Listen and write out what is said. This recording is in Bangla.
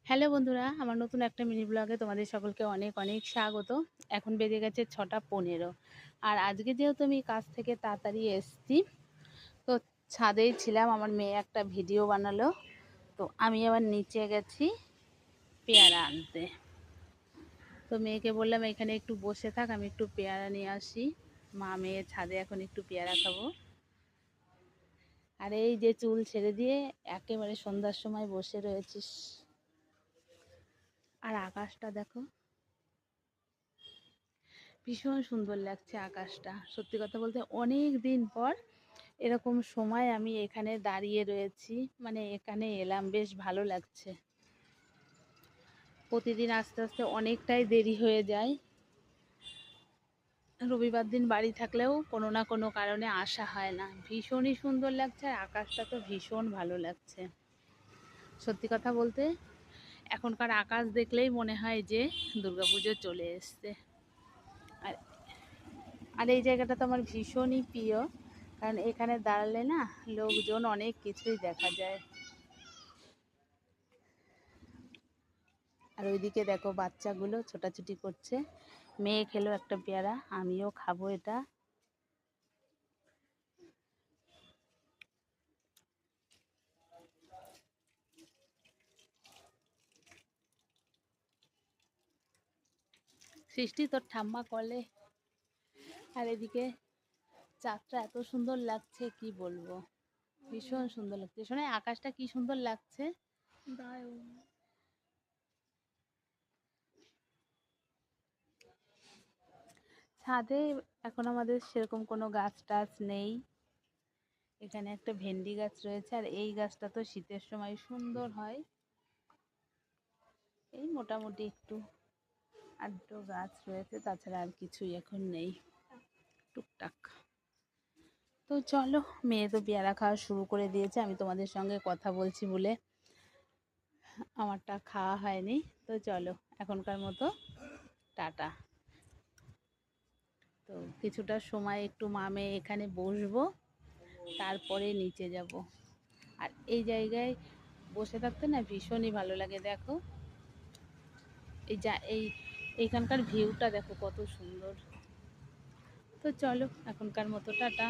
হ্যালো বন্ধুরা, আমার নতুন একটা মিনি ব্লগে তোমাদের সকলকে অনেক অনেক স্বাগত। এখন বেজে গেছে 6টা 15। আর আজকে যেহেতু আমি কাজ থেকে তাড়াতাড়ি এসছি, তো ছাদেই ছিলাম। আমার মেয়ে একটা ভিডিও বানালো, তো আমি আবার নিচে গেছি পেয়ারা আনতে। তো মেয়েকে বললাম এখানে একটু বসে থাক, আমি একটু পেয়ারা নিয়ে আসি। মা মেয়ে ছাদে এখন একটু পেয়ারা খাবো। আর এই যে চুল ছেড়ে দিয়ে একেবারে সন্ধ্যার সময় বসে রয়েছিস। আর আকাশটা দেখো, ভীষণ সুন্দর লাগছে আকাশটা। সত্যি কথা বলতে অনেক দিন পর এরকম সময় আমি এখানে দাঁড়িয়ে রয়েছি, মানে এখানে এলাম, বেশ ভালো লাগছে। প্রতিদিন আস্তে আস্তে অনেকটাই দেরি হয়ে যায়। রবিবার দিন বাড়ি থাকলেও কোনো না কোনো কারণে আসা হয় না। ভীষণই সুন্দর লাগছে, আর আকাশটা তো ভীষণ ভালো লাগছে। সত্যি কথা বলতে এখনকার আকাশ দেখলেই মনে হয় যে দুর্গাপুজো চলে এসছে। আর আর এই জায়গাটা তো আমার ভীষণই প্রিয়, কারণ এখানে দাঁড়ালে না লোকজন অনেক কিছুই দেখা যায়। আর ওইদিকে দেখো বাচ্চাগুলো ছোটাছুটি করছে। মেয়ে খেলো একটা পেয়ারা, আমিও খাবো এটা। সৃষ্টি তোর ঠাম্মা কলে। আর এদিকে চাঁদটা এত সুন্দর লাগছে কি বলবো, ভীষণ সুন্দর লাগছে। শোনে আকাশটা কি সুন্দর লাগছে। ছাদে এখন আমাদের সেরকম কোনো গাছ টাছ নেই। এখানে একটা ভেন্ডি গাছ রয়েছে, আর এই গাছটা তো শীতের সময় সুন্দর হয়। এই মোটামুটি একটু আধটু গাছ রয়েছে, তাছাড়া আর কিছুই এখন নেই, টুকটাক। তো চলো, মেয়ে তো পেয়ারা খাওয়া শুরু করে দিয়েছে, আমি তোমাদের সঙ্গে কথা বলছি বলে আমারটা খাওয়া হয়নি। তো চলো, এখনকার মতো টাটা। তো কিছুটা সময় একটু মা মেয়ে এখানে বসবো, তারপরে নিচে যাব। আর এই জায়গায় বসে থাকতে না ভীষণই ভালো লাগে। দেখো এইখানকার ভিউটা দেখো কত সুন্দর। তো চলো, এখনকার মতো টাটা।